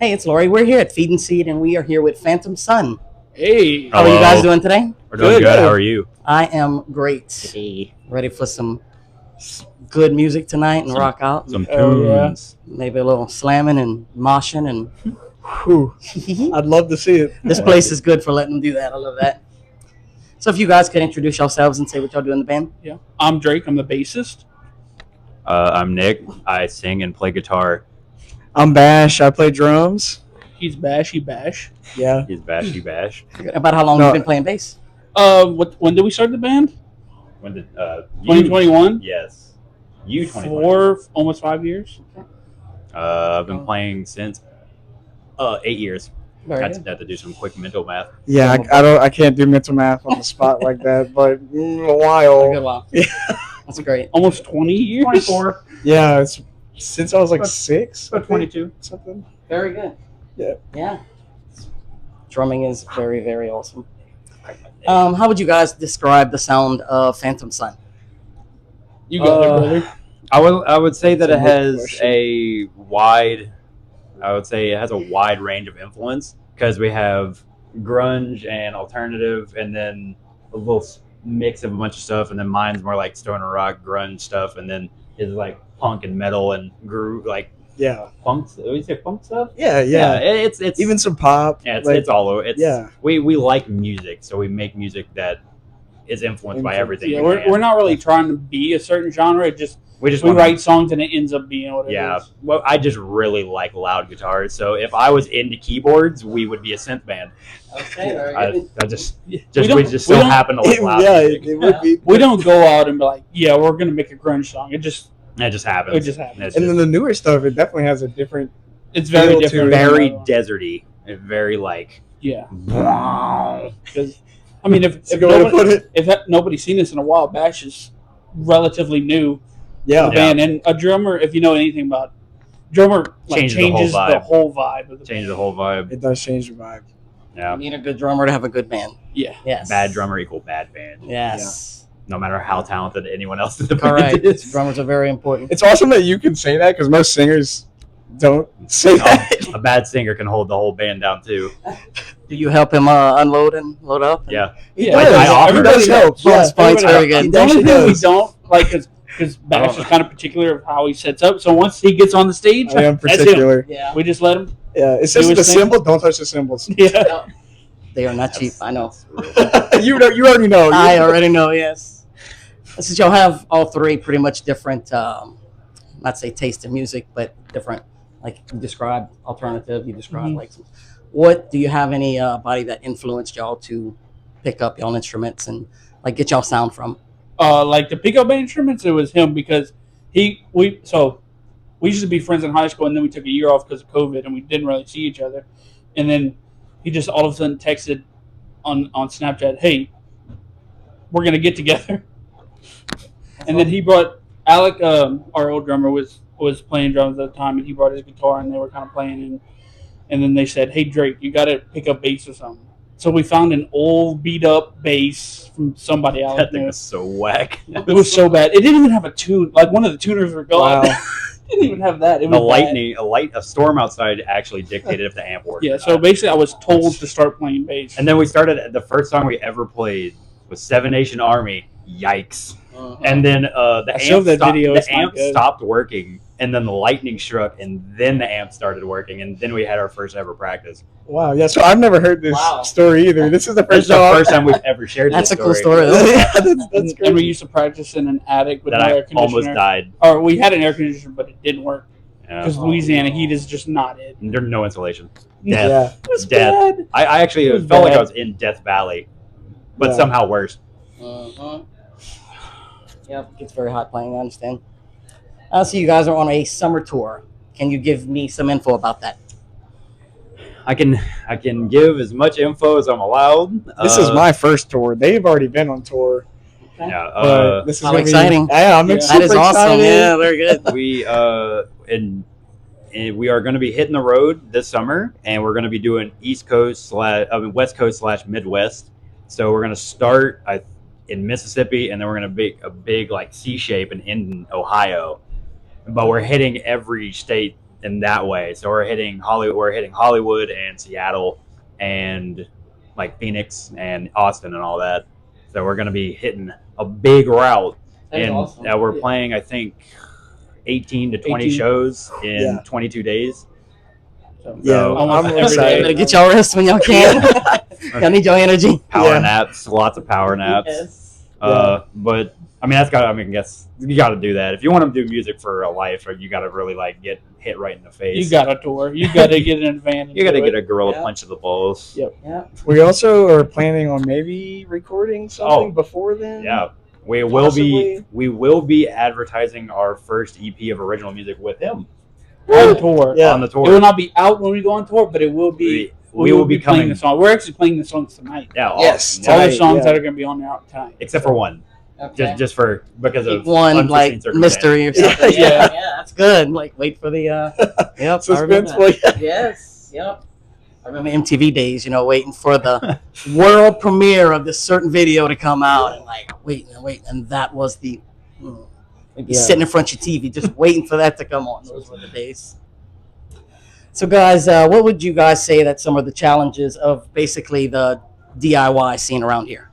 Hey, it's Lori. We're here at Feed and Seed, and we are here with Phantom Sun. Hey, How are you guys doing today? We're doing good. How are you? I am great. Hey. Ready for some good music tonight and rock out. Some yeah. tunes. Maybe a little slamming and moshing. And Whew. I'd love to see it. this place is good for letting them do that. I love that. So if you guys could introduce yourselves and say what y'all do in the band. Yeah, I'm Drake. I'm the bassist. I'm Nick. I sing and play guitar. I'm Bash. I play drums. He's Bash. He Bash. Yeah. He's Bashy Bash. About how long No. you've been playing bass? When did we start the band? When did 2021. Yes. You 2021. almost 5 years. I've been playing since 8 years. Very Had good. to do some quick mental math. Yeah, I can't do mental math on the spot like that, but a A good while. while. Yeah. That's great. Almost 20 years. 24. Yeah, it's since I was like 6. About 22. Something. Very good. Yeah. Yeah. Drumming is very, very awesome. How would you guys describe the sound of Phantom Sun? You got it, brother. I would say that That's it a good has question. a wide range of influence because we have grunge and alternative, and then a little mix of a bunch of stuff, and then mine's more like stoner rock, grunge stuff, and then his like punk and metal and groove, like Yeah. punk. Would you say punk stuff? Yeah. It's Even some pop. yeah, like, it's all over. yeah. We like music, so we make music that is influenced by everything. Yeah, we we're not really trying to be a certain genre. It just we just we wanna- write songs and it ends up being what it Yeah, is. well, I just really like loud guitars. So if I was into keyboards, we would be a synth band. Okay, very I good. just We we don't- just we so don't- happen to like loud yeah, music. it would be. We don't go out and be like, yeah, we're gonna make a grunge song. It just It just happens. happens. It's And then just the newer stuff, it definitely has a different. It's very Feel to different. it. very deserty and very like. Yeah, Wow. because I mean, It's a good way to put it. if nobody's seen this in a while, Bash is relatively new to Yeah. the band, and a drummer, if you know anything about drummer, like, Changes the whole changes the vibe. whole vibe of the Change band. the whole vibe. It does change the vibe. Yeah. You need a good drummer to have a good band. Yeah, Yes. Bad drummer equal bad band. Yes. No matter how talented anyone else in the band Correct. is. Drummers are very important. It's awesome that you can say that because most singers don't say that. A bad singer can hold the whole band down too. Do you help him unload and load up? Yeah. yeah. I offer everybody does does. help. Yeah, Yeah, Spike's very everybody- good. The only He thing we does. don't like because Bash is kind of particular of how he sets up. So once he gets on the stage, I am that's him. particular. Yeah. We just let him. Yeah, it says Do the his thing. symbol. Don't touch the symbols. Yeah. They are not cheap. I know. you already know. I already know. Yes. Since y'all have all three pretty much different, not say taste in music, but different. Like you described alternative. You described like. What do you have any body that influenced y'all to pick up y'all instruments and like get y'all sound from? Like the pickup instruments, it was him because we used to be friends in high school, and then we took a year off because of COVID, and we didn't really see each other. And then he just all of a sudden texted on Snapchat, "Hey, we're gonna get together." And then he brought Alec, our old drummer, was playing drums at the time, and he brought his guitar, and they were kind of playing. And then they said, "Hey Drake, you got to pick up bass or something." So we found an old beat up bass from somebody out That thing there. was so whack. It was so bad. It didn't even have a tune. Like one of the tuners were gone. Wow. Didn't even have that. It The was bad. a storm outside actually dictated if the amp worked. Yeah. or So not. basically, I was told to start playing bass. And then we started. The first song we ever played was Seven Nation Army. Yikes! And then the I showed amp, that stopped, video, the it's not amp good. stopped working, and then the lightning struck, and then the amp started working, and then we had our first ever practice. Wow. Yeah. So I've never heard this Wow. story either. This is the That's first the time. first time we've ever shared That's this a cool story. Though. Yeah, that's and we crazy. used to practice in an attic with That no air I almost conditioner. died. Or we had an air conditioner, but it didn't work Yeah. because Louisiana heat is just not it. And there's no insulation. Death. Yeah. It was Death. bad. I actually It was felt like bad. I was in Death Valley, but Yeah. somehow worse. Yeah, it gets very hot playing. I understand. So you guys are on a summer tour. Can you give me some info about that? I can give as much info as I'm allowed. This is my first tour. They've already been on tour. Yeah. But this is How gonna exciting. Be, yeah, I'm Yeah. super That is awesome. excited. Yeah, very good. we and we are going to be hitting the road this summer, and we're going to be doing West Coast / Midwest. So we're going to start in Mississippi, and then we're going to make a big like C shape in Ohio. But we're hitting every state in that way. So we're hitting Hollywood and Seattle and like Phoenix and Austin and all that. So we're going to be hitting a big route, That is and awesome. we're playing, I think, 18 to 20 18. shows in Yeah. 22 days. So, Yeah, almost I'm every excited. day. Better get y'all rest when y'all can. Y'all need your energy. Power Yeah. naps, lots of power naps. Yes. But I mean, I guess you got to do that if you want to do music for a life, or you got to really like get hit right in the face. You got to tour. You got to get an advantage. You got to to get it. a gorilla Yeah. punch to the balls. Yep. Yeah. We also are planning on maybe recording something before then. Yeah, we Possibly. will be advertising our first EP of original music with him On tour. Yeah. on the It will tour. not be out when we go on tour, but it will be. We will be playing coming. the song. We're actually playing the songs tonight. Yeah, Yes, All the tonight, songs yeah. that are going to be on there out tonight. except for one, Okay. just because of One unforeseen like circumstances. mystery or something. Yeah. Yeah, that's good. Like wait for the yep. I remember that. Suspenseful. Yes. Yep. I remember MTV days, waiting for the world premiere of this certain video to come out, and like wait, and that was the you'd be Yeah. sitting in front of your TV just waiting for that to come on. Those were the days. So, guys, what would you guys say that some of the challenges of basically the DIY scene around here?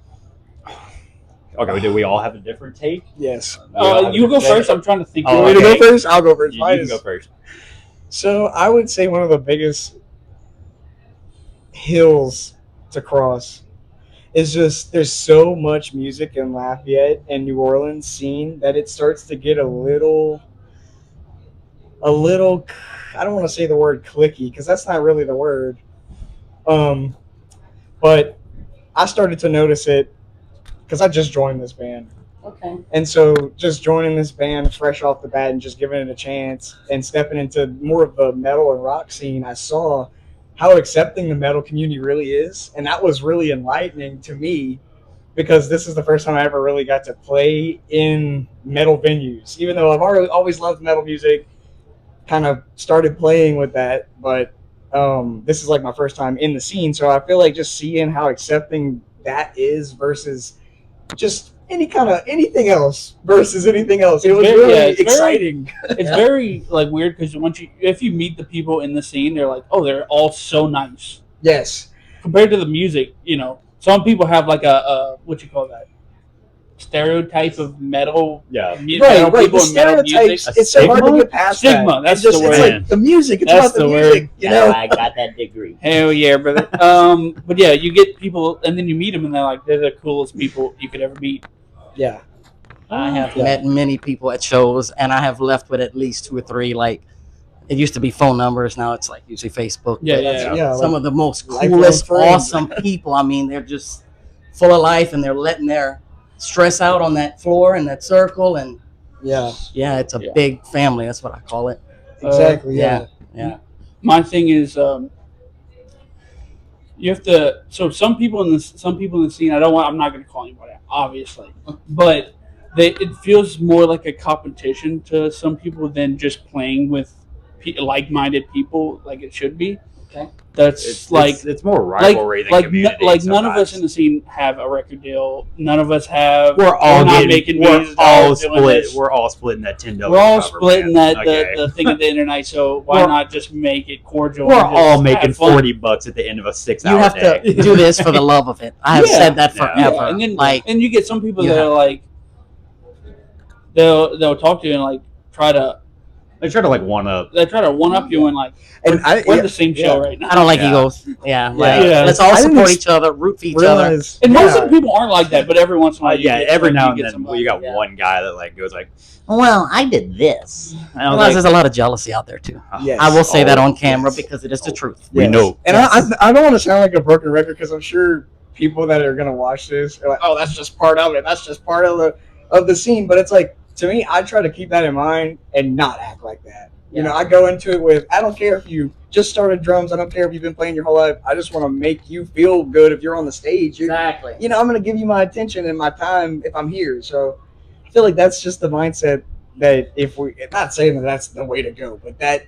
Okay, do we all have a different take? Yes. You go first. I'm trying to think. Oh, You want me to okay. go first? I'll go first. You Mine can is- go first. So I would say one of the biggest hills to cross is just there's so much music in Lafayette and New Orleans scene that it starts to get a little I don't want to say the word clicky because that's not really the word. But I started to notice it because I just joined this band. Okay. And so just joining this band fresh off the bat and just giving it a chance and stepping into more of the metal and rock scene, I saw how accepting the metal community really is. And that was really enlightening to me because this is the first time I ever really got to play in metal venues. Even though I've always loved metal music, kind of started playing with that, but this is like my first time in the scene. So I feel like just seeing how accepting that is versus just anything else versus anything else. It was really it's exciting. It's very like weird because if you meet the people in the scene, they're like, oh, they're all so nice Yes. compared to the music. Some people have like a what you call that stereotype of metal. Yeah. Metal Right. people The and metal music. stereotypes, it's so hard to Stigma? get past Stigma, that. that's It's the It's word. like the music. It's That's about the the music. word. You know? I got that degree. Hell yeah, brother. But yeah, you get people, and then you meet them, and they're the coolest people you could ever meet. Yeah. I have Yeah. met many people at shows, and I have left with at least 2 or 3. Like it used to be phone numbers, now it's like usually Facebook. Yeah, But yeah. Yeah. Some of the most lifelong coolest, friends. awesome people. I mean, they're just full of life, and they're letting their stress out on that floor and that circle, and Yeah. yeah, it's a Yeah. big family. That's what I call it. Exactly. Yeah. Yeah. My thing is, you have to. So some people in the scene, I'm not going to call anybody out, obviously, but it feels more like a competition to some people than just playing with like-minded people, like it should be. Okay. That's It's more rivalry than community. none of us sometimes. in the scene have a record deal. None of us have. We're all not getting, making we're music. all doing split. this. We're all splitting that $10. We're all cover splitting band. that Okay. the thing at the end of the night. So why We're- not just make it cordial? We're and just all making have fun? $40 at the end of a 6-hour You have day. to do this for the love of it. I have Yeah. said that Yeah. forever. Yeah, and then like and you get some people you that have- are like they'll talk to you and like try to They try to like one up. one up you and like And we're at the same show right now. I don't like Yeah. egos. Yeah, like Yeah. let's all I didn't support ex- each other, root for each other. Realize. And most yeah. of the people aren't like that, but every once in a while, you Yeah, get every some- now you and get then somebody. you got Yeah. one guy that like goes like, Well, I did this. and I Realize was like, there's a lot of jealousy out there too. Yes. I will say that on camera Yes. because it is the truth. we Yes. know. And Yes. I don't want to sound like a broken record because I'm sure people that are gonna watch this are like, oh, that's just part of it. That's just part of the scene. But it's like, to me, I try to keep that in mind and not act like that. You know, I go into it with, I don't care if you just started drums. I don't care if you've been playing your whole life. I just want to make you feel good if you're on the stage. Exactly. You know, I'm going to give you my attention and my time if I'm here. So I feel like that's just the mindset that not saying that that's the way to go, but that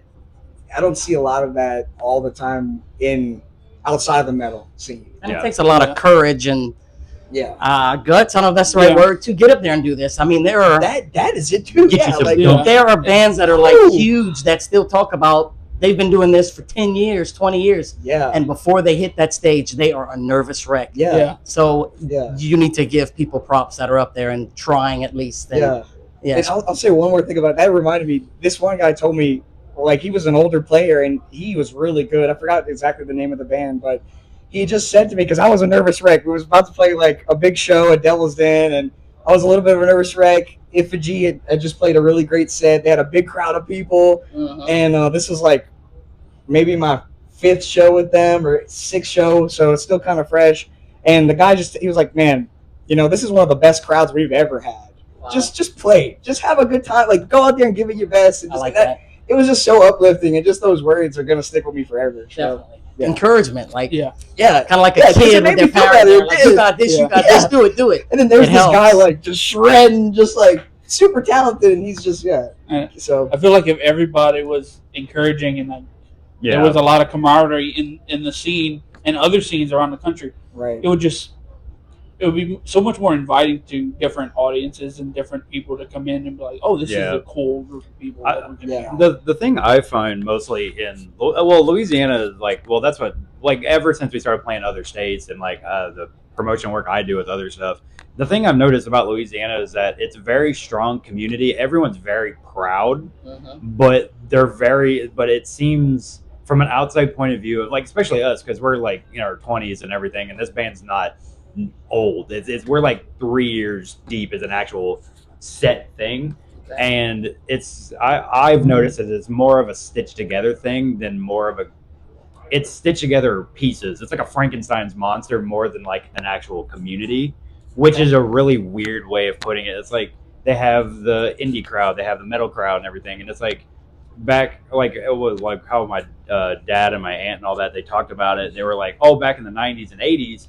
I don't see a lot of that all the time outside the metal scene. And Yeah. it takes a lot of courage and guts. I don't know if that's the right word to get up there and do this. I mean, there are That is it too. Get you some Yeah. there are bands that are like Ooh. huge that still talk about they've been doing this for 10 years, 20 years, Yeah. and before they hit that stage, they are a nervous wreck. Yeah. So Yeah. you need to give people props that are up there and trying at least. And, Yeah. yeah. And I'll say one more thing about that. Reminded me, this one guy told me, like, he was an older player and he was really good. I forgot exactly the name of the band, but he just said to me, because I was a nervous wreck. We was about to play like a big show at Devil's Den, and I was a little bit of a nervous wreck. Ifiggy had just played a really great set. They had a big crowd of people, and this was like maybe my 5th show with them or 6th show, so it's still kind of fresh. And the guy he was like, man, this is one of the best crowds we've ever had. Wow. Just play, just have a good time, like go out there and give it your best. And I just, like that. It was just so uplifting, and just those words are gonna stick with me forever. So, Definitely. yeah. Encouragement, like Yeah. yeah. kind of like a Yeah, 'cause kid it made with their me feel parents. better. They're like, you got this, you got Yeah. this, do it. And then there's It this guy helps. like just shredding, just like super talented, and he's just So I feel like if everybody was encouraging and like Yeah. there was a lot of camaraderie in the scene and other scenes around the country, right. it would be so much more inviting to different audiences and different people to come in and be like, oh, this is a cool group of people. that we can Yeah. hang out The thing I find mostly in Louisiana is that's what ever since we started playing other states and the promotion work I do with other stuff, the thing I've noticed about Louisiana is that it's a very strong community. Everyone's very proud, but but it seems from an outside point of view, like especially us, because we're like in our 20s and everything, and this band's not old. We're like 3 years deep as an actual set thing, and I've noticed that it's more of a stitched together thing than more of it's stitched together pieces. It's like a Frankenstein's monster more than like an actual community, which is a really weird way of putting it. It's like they have the indie crowd, they have the metal crowd and everything, and it's like back it was like how my dad and my aunt and all that, they talked about it. They were like, oh, back in the 90s and 80s,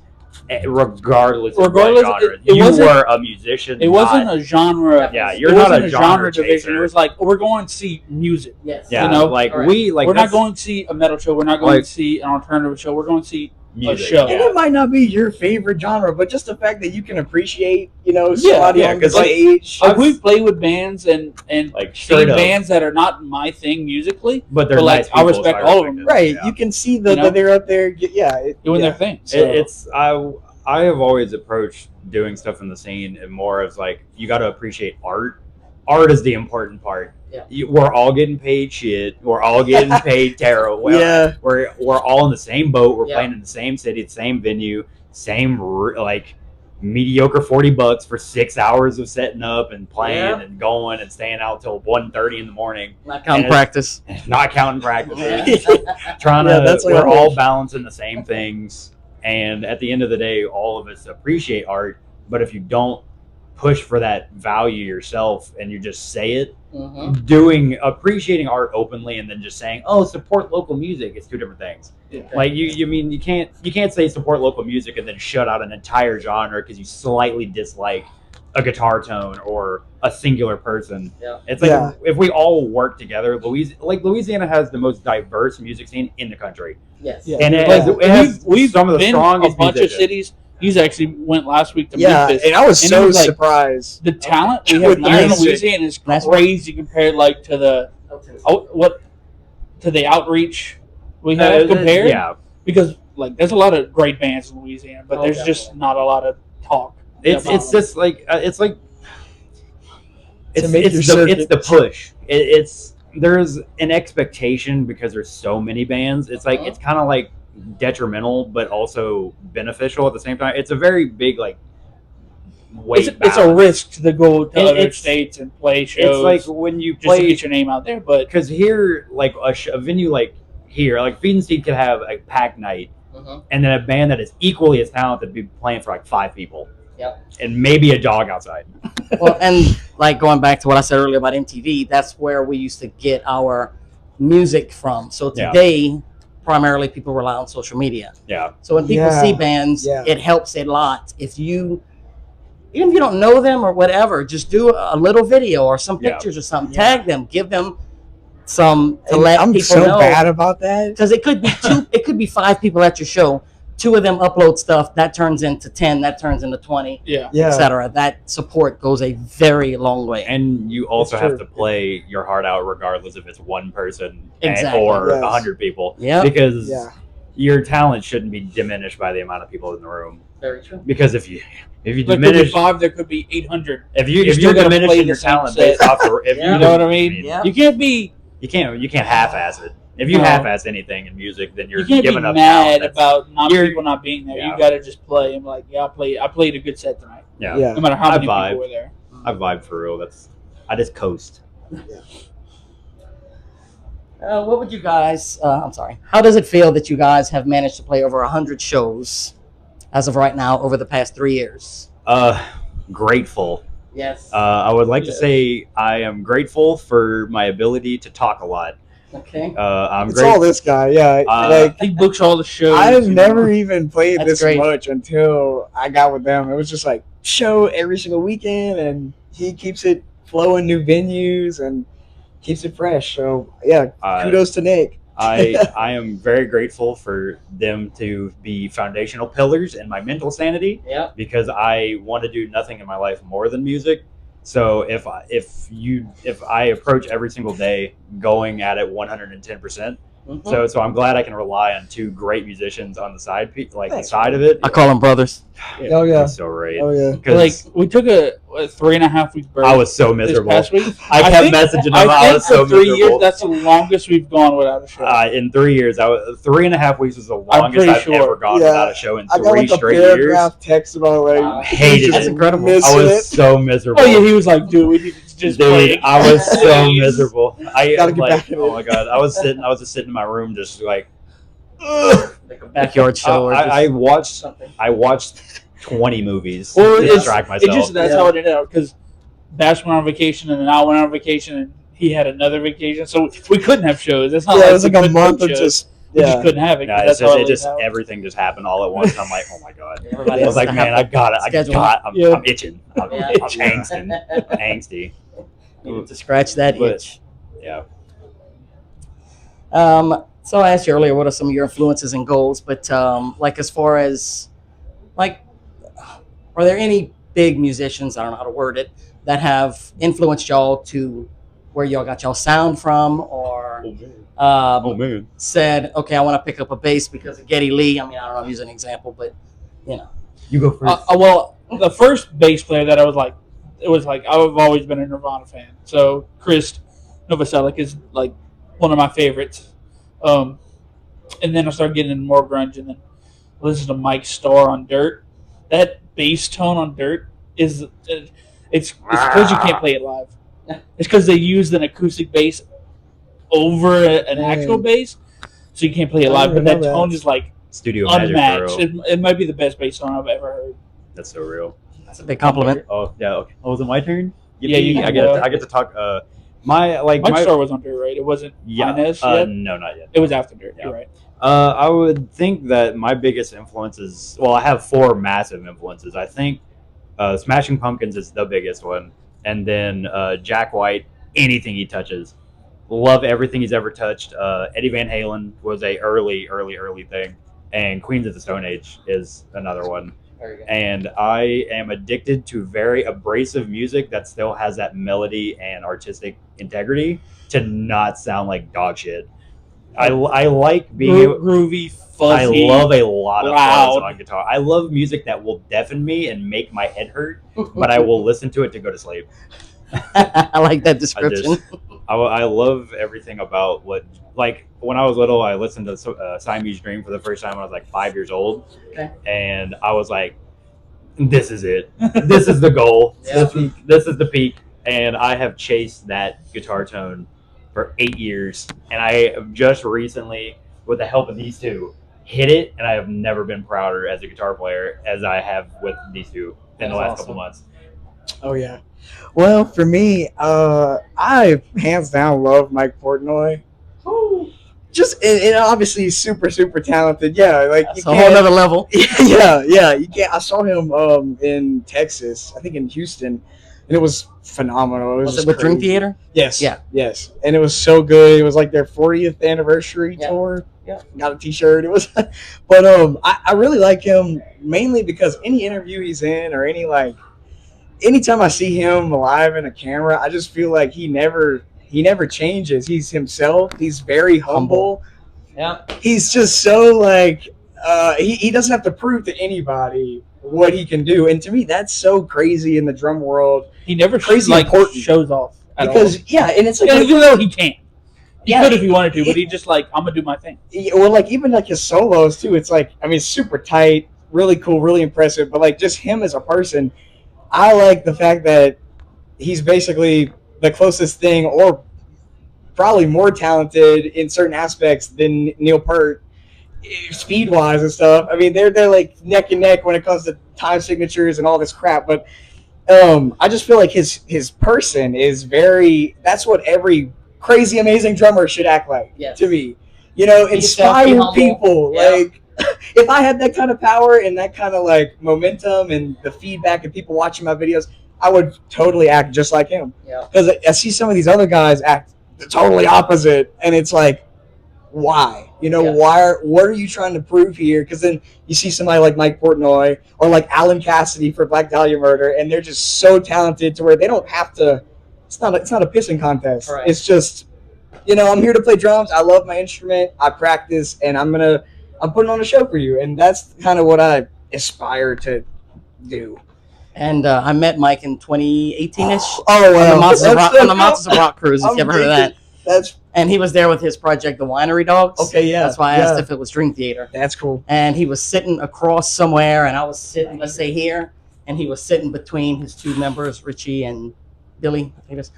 regardless of what genre, you were a musician. It wasn't a genre. Yeah, you're it not wasn't a genre division. chaser. It was like we're going to see music. Yes. Yeah, Correct. we're not going to see a metal show. We're not going to see an alternative show. We're going to see music. a show. And it might not be your favorite genre, but just the fact that you can appreciate, somebody yeah, on the 'cause, like, stage. Like we've played with bands and Like, seen straight up. bands that are not my thing musically, But they're but, like, nice I people, respect so all of respect them. it. Right, Yeah. you can see You they're up there. doing their thing. So, I have always approached doing stuff in the scene and more as like you got to appreciate art. Art is the important part. Yeah. We're all getting paid shit. We're all getting paid terrible. Yeah. We're all in the same boat. We're Yeah. playing in the same city, the same venue, same mediocre $40 for 6 hours of setting up and playing Yeah. and going and staying out till 1:30 in the morning. Not counting And practice. Not counting practices. Yeah. Trying Yeah, to that's like we're a all whole- balancing the same things, and at the end of the day all of us appreciate art, but if you don't push for that value yourself and you just say it, appreciating art openly and then just saying, oh, support local music, it's two different things. Yeah. Like you can't say support local music and then shut out an entire genre because you slightly dislike a guitar tone or a singular person. Yeah. It's like Yeah. if we all work together, Louisiana has the most diverse music scene in the country. Yes. Yeah. And it Like, has we've some of the been strongest a bunch musicians. of cities. He's actually went last week to yeah, Memphis. and I was And so it was like- surprised. The talent we have With here in music. Louisiana is That's crazy compared to the outreach we have compared. Yeah, Because there's a lot of great bands in Louisiana, but there's just not a lot of talk. it's about them. just like it's like To make your it's circuit. the push. It's there's an expectation because there's so many bands. It's like it's kind of like detrimental but also beneficial at the same time. It's a very big weight. It's a risk to go to other It's- states and play shows. It's like when you just to play get your name out there, but because here like a venue like here, like Feed and Seed could have a packed night, and then a band that is equally as talented be playing for like 5 people. Yep. And maybe a dog outside. Well, and going back to what I said earlier about MTV, that's where we used to get our music from. So Yeah. today, primarily people rely on social media. Yeah. So when people Yeah. see bands, Yeah. it helps a lot. Even if you don't know them or whatever, just do a little video or some Yeah. pictures or something. Tag them, give them some to And let I'm people so know. bad about that. Because it could be 5 people at your show. two of them upload stuff, that turns into 10, that turns into 20, Yeah. etc. That support goes a very long way. And you also It's have true. to play your heart out regardless if it's one person Exactly. or Yes. 100 people. Yep. Because Yeah. your talent shouldn't be diminished by the amount of people in the room. Very true. Because if you There could be diminish, 5, there could be 800. if you you're still gotta play diminishing the your same talent set. based off the, if Yeah. You know what I mean? Yeah. You can't be you can't half-ass it. If you No. half-ass anything in music, then you're you can't be giving up mad talent. about you're- people not being there. Yeah. You got to just play. I'm like, yeah, I played a good set tonight. Yeah. Yeah. No matter how I many vibe. people were there. I vibe for real. I just coast. What would you guys? I'm sorry. How does it feel that you guys have managed to play over 100 shows as of right now over the past 3 years? Grateful. Yes. I would like to Yes. say I am grateful for my ability to talk a lot. Okay. I'm It's all grateful. this guy. Yeah. Uh, He books all the shows. I've you never know. even played That's this great. much until I got with them. It was just like show every single weekend, and he keeps it flowing, new venues, and keeps it fresh. So yeah, kudos to Nick. I am very grateful for them to be foundational pillars in my mental sanity Yep. because I want to do nothing in my life more than music. So if I approach every single day going at it 110%, Mhm. so I'm glad I can rely on two great musicians on the side, the Thanks, side of it. I call them brothers. Oh yeah. So right. Oh yeah. Like 'Cause we took a 3.5 week break. I was so this miserable. past week. I kept messaging them. I think was so for 3 miserable. years, that's the longest we've gone without a show. In 3 years, 3.5 weeks was the longest pretty I've sure. ever gone Yeah. without a show in I got 3 like a straight years. paragraph text about like Wow. Hated That's it. incredible. missing I was it. so miserable. Oh yeah, he was like, dude, we need to just play. Dude, I was so miserable. I Gotta get like, back in oh it. my god, I was just sitting in my room, just like, ugh. Like a backyard show or I watched something. 20 movies Well, to it's distract It myself. just that's Yeah. how it ended up because Bash went on vacation and then I went on vacation and he had another vacation, so we couldn't have shows. It's not Yeah, like it was we like a couldn't month book of shows. just We just couldn't have it. 'cause Yeah, that's it's how just, it lays out. everything just happened all at once. I'm like, oh my god. Everybody I has was like, to have man, I got it. schedule. I'm Yeah. itching. I'm Yeah. angsty. Needed to scratch that But- itch. Yeah. So I asked you earlier, what are some of your influences and goals? But like as far as like, are there any big musicians? I don't know how to word it that have influenced y'all to where y'all got y'all sound from, or man. said, okay, I want to pick up a bass because of Geddy Lee. I mean, I don't know, I'm using an example, but you know, You go first. Well, the first bass player that I was like, it was like I've always been a Nirvana fan. So Chris Novoselic is like one of my favorites. And then I started getting into more grunge, and then listen to Mike Starr on Dirt. That bass tone on Dirt is it's because you can't play it live. It's because they used an acoustic bass over an actual bass, so you can't play it I live. But didn't that know that. tone is like Studio Magic, unmatched. bro. It might be the best bass song I've ever heard. That's so real. that's a big compliment. Oh yeah. Okay. Oh, was it my turn? Yeah, you I can get. go. I get to talk. Mike Starr was on Dirt, right? It wasn't Inez yet? No, not yet. It was after Dirt. Yeah. You're right. I would think that my biggest influences. Well, I have 4 massive influences. I think Smashing Pumpkins is the biggest one, and then Jack White. Anything he touches, love everything he's ever touched. Eddie Van Halen was a early thing, and Queens of the Stone Age is another one. Very good. And I am addicted to very abrasive music that still has that melody and artistic integrity to not sound like dog shit. I like being able, Groovy, I fuzzy. love a lot of loud. fuzz on guitar. I love music that will deafen me and make my head hurt, but I will listen to it to go to sleep. I like that description. I love everything about what, like, when I was little, I listened to Siamese Dream for the first time when I was like 5 years old. Okay. And I was like, this is it. This is the goal. Yeah. This is the peak. And I have chased that guitar tone for 8 years. And I have just recently, with the help of these two, hit it. And I have never been prouder as a guitar player as I have with these two in the That's last awesome. couple months. Oh yeah. Well, for me, I hands down love Mike Portnoy. Just and obviously he's super talented. Yeah, like That's you a whole can't. nother level. Yeah. You can't. I saw him in Texas. I think in Houston, and it was phenomenal. It was Was just it with Dream crazy. Theater? Yes. Yeah. Yes. And it was so good. It was like their 40th anniversary Yeah. tour. got a T-shirt. It was, but I really like him mainly because any interview he's in or anytime I see him live in a camera, I just feel like he never changes. He's himself. He's very humble. Yeah. He's just so like he doesn't have to prove to anybody what he can do, and to me that's so crazy in the drum world. He never Crazy like important. shows off at all. Because and it's like Even though he can. He Yeah, could if he wanted to, but he just like, I'm gonna do my thing. or like even like his solos too. It's like, I mean, super tight, really cool, really impressive. But like just him as a person, I like the fact that he's basically the closest thing, or probably more talented in certain aspects than Neil Peart, speed wise and stuff. I mean, they're like neck and neck when it comes to time signatures and all this crap. But I just feel like his person is very. That's what every crazy amazing drummer should act like. Yes. To me, you know, Be yourself, be inspire humble. people. Yeah. Like if I had that kind of power and that kind of like momentum and the feedback and people watching my videos, I would totally act just like him. Yeah. Because I see some of these other guys act the totally opposite, and it's like, why? You know, Yeah. what are you trying to prove here? Because then you see somebody like Mike Portnoy or like Alan Cassidy for Black Dahlia Murder, and they're just so talented to where they don't have to. It's not a pissing contest. Right. It's just, you know, I'm here to play drums. I love my instrument. I practice, and I'm putting on a show for you, and that's kind of what I aspire to do. And I met Mike in 2018-ish Oh wow! on the Monsters of That's Rock, so on the cool. Monsters of Rock cruise. If I'm you ever heard of that? That's And he was there with his project, The Winery Dogs. okay. Yeah, That's why I asked yeah. if it was Dream Theater. That's cool. And he was sitting across somewhere, and I was sitting, let's say here, and he was sitting between his two members, Richie and Billy, I think it is.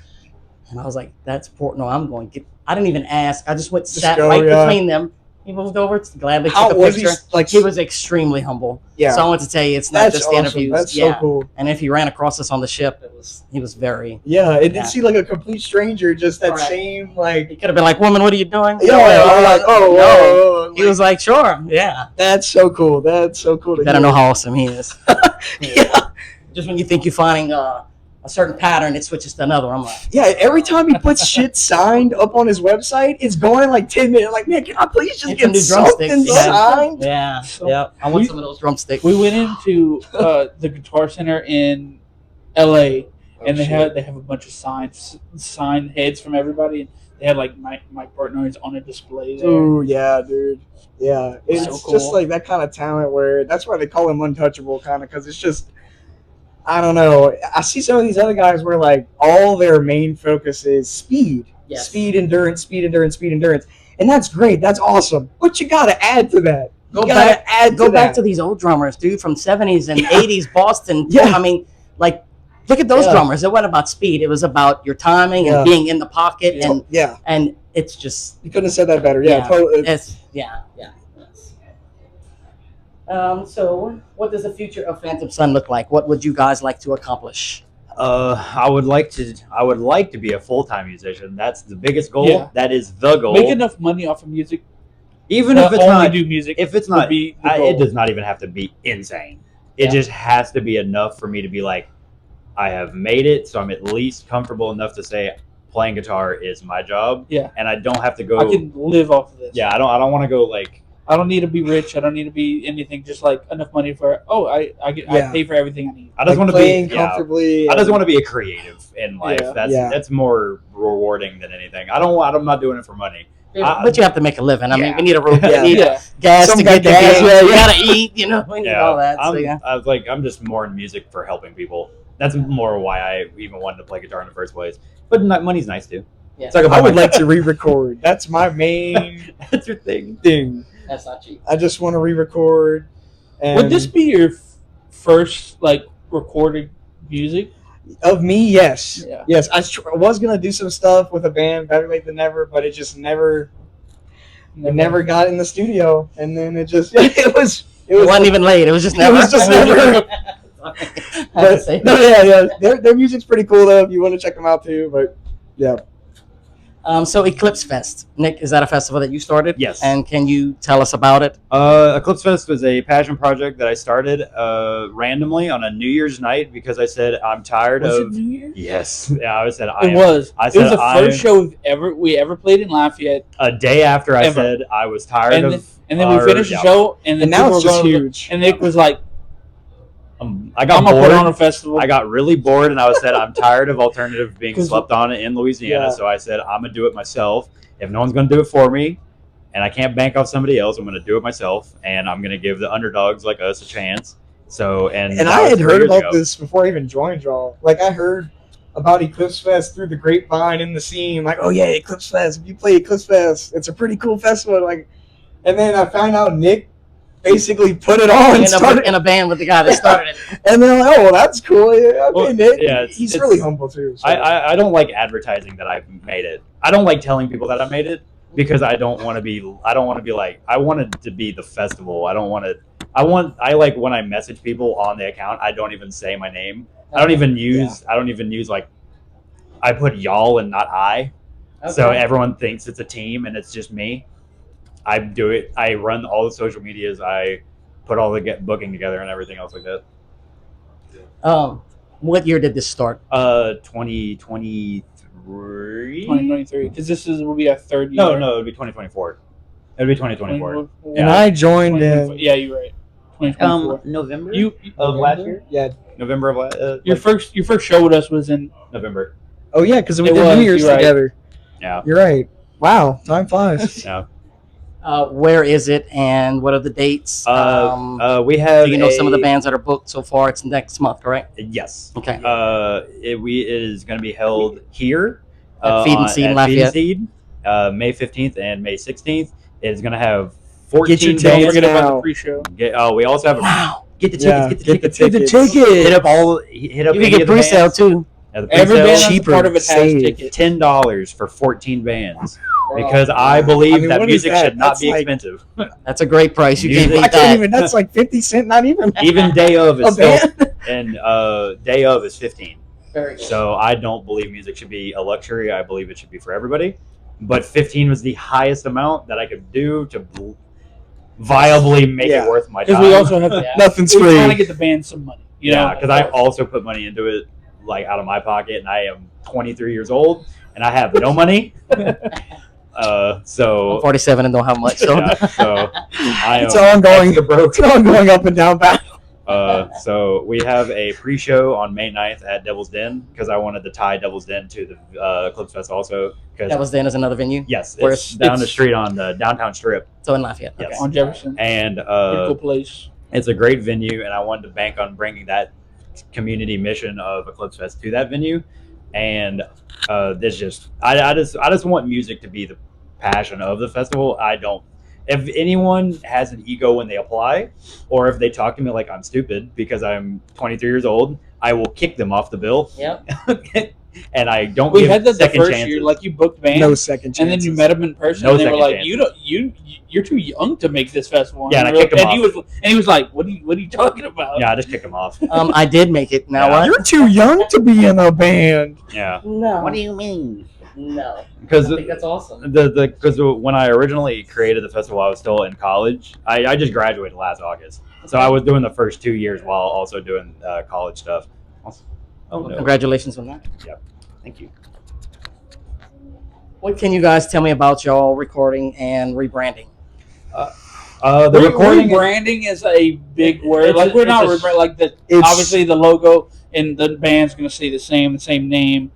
And I was like, "That's Portnoy. I'm going to get." I didn't even ask. I just went, sat go, right yeah. between them. He moved over to gladly How took a was picture. he? Like He was extremely humble. yeah. So I want to tell you, it's not That's just awesome. interviews. That's yeah. so cool. And if he ran across us on the ship, he was very. Yeah, it didn't Yeah. seem like a complete stranger. Just that Correct. same like. He could have been like, "Woman, what are you doing?" Yeah, No, I'm like, oh, no. whoa, He was like, "Sure, yeah." that's so cool. That's so cool. You better know how awesome he is. Yeah, Just when you think you're finding a certain pattern, it switches to another. I'm like, yeah. Every time he puts shit signed up on his website, it's going like 10 minutes. Like, man, can I please just Get get some new drumsticks, something yeah. signed? yeah, So yeah. I want we- some of those drumsticks. We went into the Guitar Center in L.A. and they have a bunch of signed heads from everybody. And they had like Mike Portnoy's on a display there. Ooh, yeah, dude. Yeah, it's So cool. just like that kind of talent where that's why they call him untouchable, kind of, because it's just, I don't know. I see some of these other guys where like all their main focus is speed, Yes. speed, endurance, speed, endurance, speed, endurance, and that's great. That's awesome. But you got to add to that. You Go gotta back- add Go to back that. to these old drummers, dude, from 70s and Yeah. 80s Boston. Yeah. I mean, like, look at those Yeah. drummers. It wasn't about speed. It was about your timing Yeah. and being in the pocket, and Yeah, it's just you couldn't have said that better. Yeah, Yeah. totally. it's yeah. Yes. So, what does the future of Phantom Sun look like? What would you guys like to accomplish? I would like to be a full-time musician. That's the biggest goal. Yeah. That is the goal. Make enough money off of music. Even to if it's only not, do music. if it's would not, be the it goal. does not even have to be insane. It Yeah. just has to be enough for me to be like, I have made it, so I'm at least comfortable enough to say playing guitar is my job. Yeah. And I don't have to go. I can live off of this. Yeah, I don't want to go like. I don't need to be rich. I don't need to be anything. Just like enough money for. Oh, I Yeah. pay for everything I need. I just Like want to playing be. Yeah, comfortably. I just want to be a creative in life. Yeah. That's more rewarding than anything. I'm not doing it for money. But you have to make a living. I mean, Yeah. we need a roof. Yeah. We need Yeah. gas Some to guy get the gas, gas. yeah, You yeah. gotta eat. You know, we need all that. So, yeah. I was like, I'm just more in music for helping people. That's more why I even wanted to play guitar in the first place. But money's nice too. Yeah. It's like I would like to re-record. That's my main That's your thing. thing. That's not cheap. I just want to re-record. And Would this be your first like recorded music? of me? Yes. Yeah. Yes. I was gonna do some stuff with a band, Better Late Than Never, but it just never got in the studio, and then it just it was It wasn't even late. It was just it never. was just never. But, no, yeah. Their music's pretty cool though. If you want to check them out too, but yeah. So Eclipse Fest, Nick, is that a festival that you started? Yes. And can you tell us about it? Eclipse Fest was a passion project that I started randomly on a New Year's night because I said I'm tired Was of. it New Year's? Yes, yeah, I said It was. I It was said the first show we ever played in Lafayette, a day after I Ever. said I was tired and of. then we finished the show, and then And now people it's were just going, huge. and Nick was like, I got "I'm gonna bored. put on a festival." I got really bored, and I said I'm tired of alternative being 'Cause- slept on in Louisiana. Yeah. So I said I'm gonna do it myself. If no one's gonna do it for me, and I can't bank off somebody else, I'm gonna do it myself, and I'm gonna give the underdogs like us a chance. So and And that I was had 3 heard years about ago. this before I even joined y'all. Like I heard about Eclipse Fest through the grapevine in the scene. Like, oh yeah, Eclipse Fest. If you play Eclipse Fest, it's a pretty cool festival. Like, and then I found out Nick basically put it on and started. In a band with the guy that started it. And then like, oh well, that's cool. Yeah, okay, Well, Nick. yeah, He's it's- really humble too. So. I don't like advertising that I've made it. I don't like telling people that I made it because I don't want to be like I wanted to be the festival. I like when I message people on the account, I don't even say my name. I don't even use like I put y'all and not I. So everyone thinks it's a team and it's just me. I do it. I run all the social medias. I put all the booking together and everything else like that. What year did this start? 2023. 2023, because will be our third year. No, it'd be 2024. It'd be 2024. And I joined in. Yeah, you're right. 2024. November You Of last year, Yeah. November of your first show with us was in. November. Oh yeah, because we It did was, New Year's you're right. together. Yeah, You're right. Wow, time flies. yeah. Where is it, and what are the dates? We have. Do you know some of the bands that are booked so far? It's next month, correct? Yes. Okay. It is going to be held here At Feed and Seed in at Lafayette. Feed and Seed, May 15th and May 16th. It is going to have 14 Get your Don't bands. tickets forget about now. the pre-show. We also have a Wow. get the tickets. Yeah, Get the get the tickets. tickets. Hit up all. Hit up You any can get of the pre-sale bands. too. Yeah, the Every pre-sale. band that's a cheaper, part of it has save. tickets. $10 for 14 bands because I believe I mean, that what is music that? should not That's be like- expensive. That's a great price. You Music- can't I beat can't that. even. That's like 50 cent. Not even. Even day of A is still, band? and day of is 15. Very good. So I don't believe music should be a luxury. I believe it should be for everybody. But 15 was the highest amount that I could do to viably make Yeah. it worth my Because time. we also have to. Yeah. Nothing's We're trying to free. get the band some money. You yeah, know, because I also put money into it, like out of my pocket, and I am 23 years old and I have no money. I'm So 47 and don't have much. So yeah, so I am It's ongoing. extra broke. It's ongoing up and down battle. So we have a pre-show on May 9th at Devil's Den because I wanted to tie Devil's Den to the Eclipse Fest also. Because that was then as another venue. yes, Where it's down the it's- street on the downtown strip, So in Lafayette. Yes. Okay. on Jefferson. and Pretty cool place. it's a great venue. And I wanted to bank on bringing that community mission of Eclipse Fest to that venue. And this just I just want music to be the passion of the festival. I don't. If anyone has an ego when they apply, or if they talk to me like I'm stupid because I'm 23 years old, I will kick them off the bill. Yep. And I don't We give had that the second first chances. year. Like you booked bands, No second and chances. then you met him in person, No and they were second like, chances. "You're too young to make this festival." Yeah, and I we were- kicked him off. he was like, "What are you talking about?" Yeah, I just kick them off. I did make it. Now Yeah. what? You're too young to be in a band. Yeah, No. What do you mean? No. because I think that's awesome. because when I originally created the festival, I was still in college. I just graduated last August, so I was doing the first 2 years while also doing college stuff. Oh no! Congratulations on that. Thank you. What can you guys tell me about y'all recording and rebranding? The recording. rebranding is a big word. It's Like a- we're not it's a- rebranding. Like the It's- obviously the logo and the band's going to stay the same name.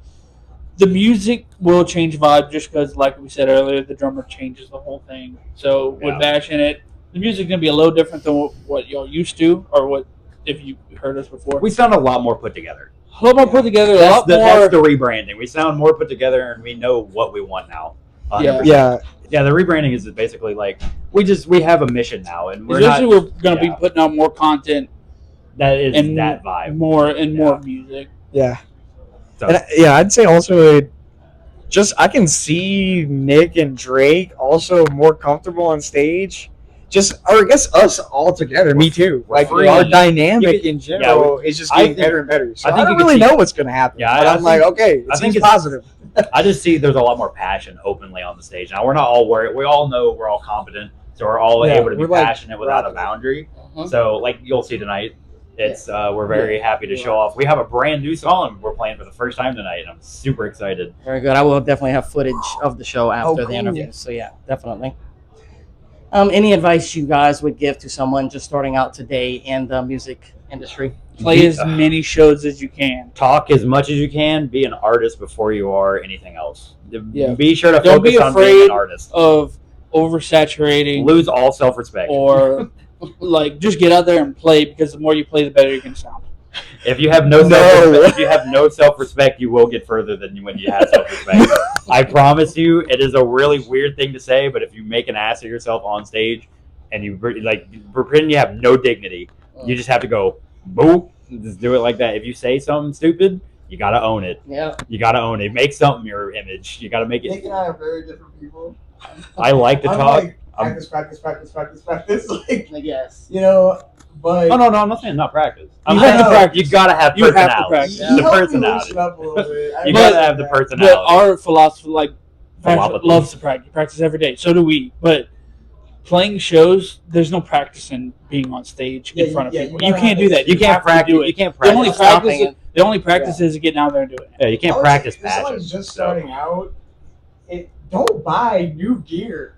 The music will change vibe just because, like we said earlier, the drummer changes the whole thing. So Yeah. with Bash in it, the music's going to be a little different than what y'all used to, or what if you heard us before. We sound a lot more put together. A lot more put together, a That's lot that's more. the rebranding. We sound more put together, and we know what we want now. 100%. Yeah. Yeah, the rebranding is basically like we have a mission now, and we're Especially not. we're going to yeah. be putting out more content That is and that vibe. more Yeah. music. Yeah. So, And I'd say also just I can see Nick and Drake also more comfortable on stage or I guess us all together, me too. Like free. our dynamic You in general is just getting think- better and better. So I I, think don't you could really see- know what's going to happen. Yeah, but I I'm like, think- okay, I it think seems it's- positive. I just see there's a lot more passion openly on the stage. Now we're not all worried. We all know we're all competent, so we're all Yeah, able to be we're, like, passionate without a rocking it. boundary. Mhm. So, like you'll see tonight, it's we're very happy to show off. We have a brand new song we're playing for the first time tonight, and I'm super excited. Very good. I will definitely have footage of the show after the cool. interview. So yeah, definitely. Any advice you guys would give to someone just starting out today in the music industry? Play as many shows as you can. Talk as much as you can. Be an artist before you are anything else. Yeah. Be sure to Don't be focus on being afraid an artist. of oversaturating Lose all self-respect. or like just get out there and play, because the more you play, the better you can sound. If you have no self-respect, if you have no self-respect, you will get further than when you have self-respect. I promise you, it is a really weird thing to say, but if you make an ass of yourself on stage and you like pretend you have no dignity, you just have to go boop, just do it like that. If you say something stupid, you gotta own it. Yeah. You gotta own it. Make something your image. You gotta make Nick it. and I are very different people. I like to I'm talk. like, practice. Like, Yes. you know, but Oh no, I'm not saying not practice. You saying have to practice. You gotta have You have to personality. practice. he The helped me personality. loosen up a little bit. I You will gotta say have the that. personality. But our philosophy, like, Philosophy. loves to practice. Practice every day. So do we. But playing shows, there's no practice in being on stage Yeah, in front of yeah, people. you You gotta can't have do that. You can't have to practice. do it. You can't The practice. only Stopping practice. The only practice is getting out there and doing it. Yeah, you can't I would practice say if passion. someone's just So- starting out, don't buy new gear.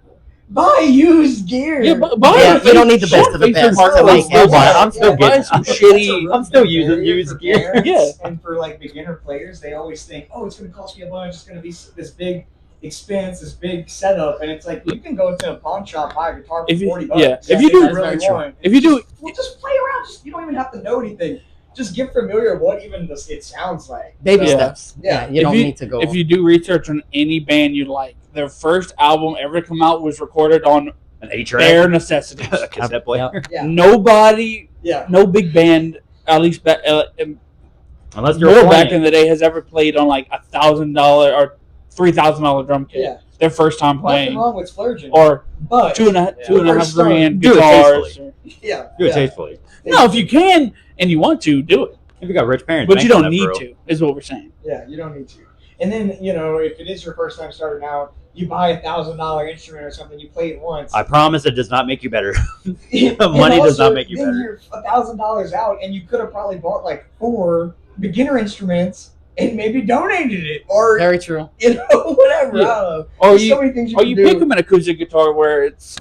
Buy used gear. Yeah, but Yeah, you don't need the best of the best. Market Like, still buying- I'm still buying getting- some That's a shitty. really I'm still big using barrier used for gear. parents. Yeah. And for like beginner players, they always think, oh, it's going to cost me a bunch. It's going to be this big expense, this big setup, and it's like you can go to a pawn shop, buy a guitar for If you- $40. yeah, if If you do- you really That's very want. If you do, Well, just play around. You don't even have to know anything. Just get familiar with what even it sounds like. Baby So, steps. Yeah. You don't need to go. if you do research on any band you like, their first album ever come out was recorded on An 8-track. bare necessities. A cassette player. Yeah. Nobody, Yeah. no big band, at least Unless you're more playing. back in the day, has ever played on like $1,000 or $3,000 drum kit. Yeah. Their first time Nothing playing, wrong with splurging. or but two and a half First grand do it guitars. tastefully. yeah. Do it yeah. tastefully. No, if you can and you want to, do it. If you got rich parents, But you bank on don't that, need bro. to, is what we're saying. Yeah, you don't need to. And then, if it is your first time starting out, you buy $1,000 instrument or something, you play it once. I promise it does not make you better. And Money does also, not make you then better. you're $1,000 out, and you could have probably bought like 4 beginner instruments and maybe donated it, or Very true. whatever. Yeah. I don't know. Or There's you, so many things you or can you do. pick them an acoustic guitar where it's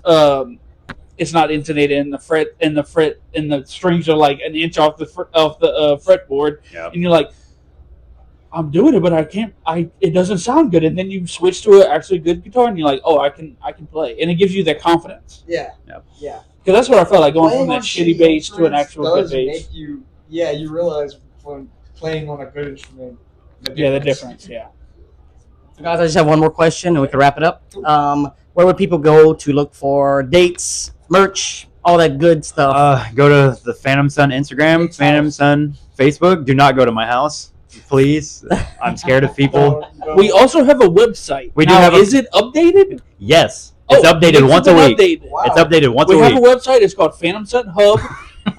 not intonated in the fret, and the strings are like an inch off the fretboard, Yep. and you're like, I'm doing it, but I can't. It doesn't sound good, and then you switch to an actually good guitar, and you're like, oh, I can play, and it gives you that confidence. Yeah. Yep. Yeah. Because that's what I felt like going Playing from that on shitty bass to an instruments actual good does bass. make you realize when playing on a good instrument. The difference. Yeah. So guys, I just have one more question and we can wrap it up. Where would people go to look for dates, merch, all that good stuff? Go to the Phantom Sun Instagram, Phantom Sun Facebook. Do not go to my house, please. I'm scared of people. We also have a website. We do now, have a- is it updated? Yes, it's Oh, updated it's once a been week. updated. Wow. It's updated once We a have a week. website. It's called PhantomSunHub.com,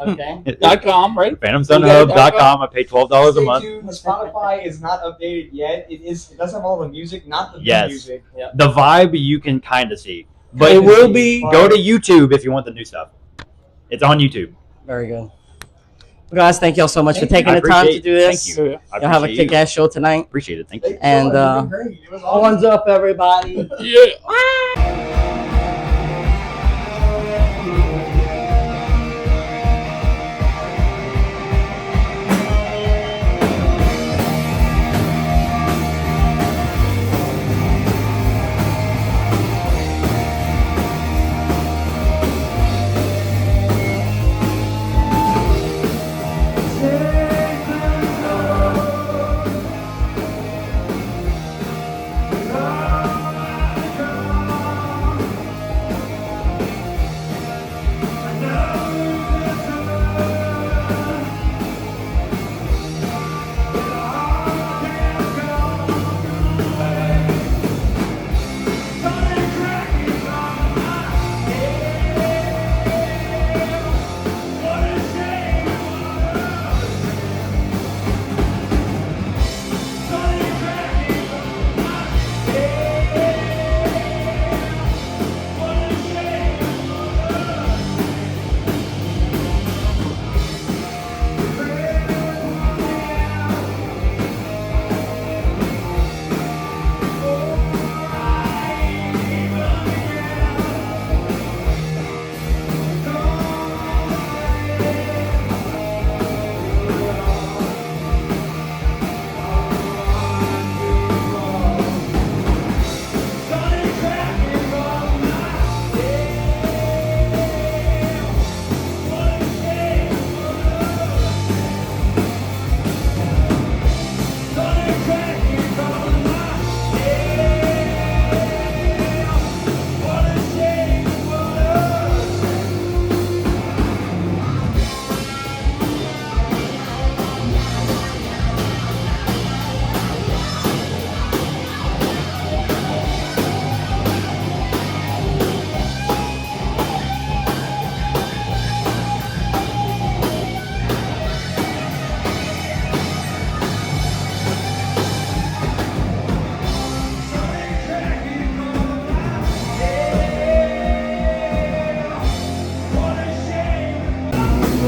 Okay. right? PhantomSunHub.com. I pay $12 a Stay month. tuned. The Spotify is not updated yet. It does have all the music, not the Yes. music. The vibe you can kind of see, but It will be. go to YouTube if you want the new stuff. It's on YouTube. Very good. Well, guys, thank y'all so much for Thank taking I the time to appreciate- do this. Thank you. I Y'all have a appreciate you. kick-ass show tonight. Appreciate it. Thank you. Thank you so And, much. You've been great. It was awesome. Horns up, everybody. Yeah.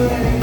away.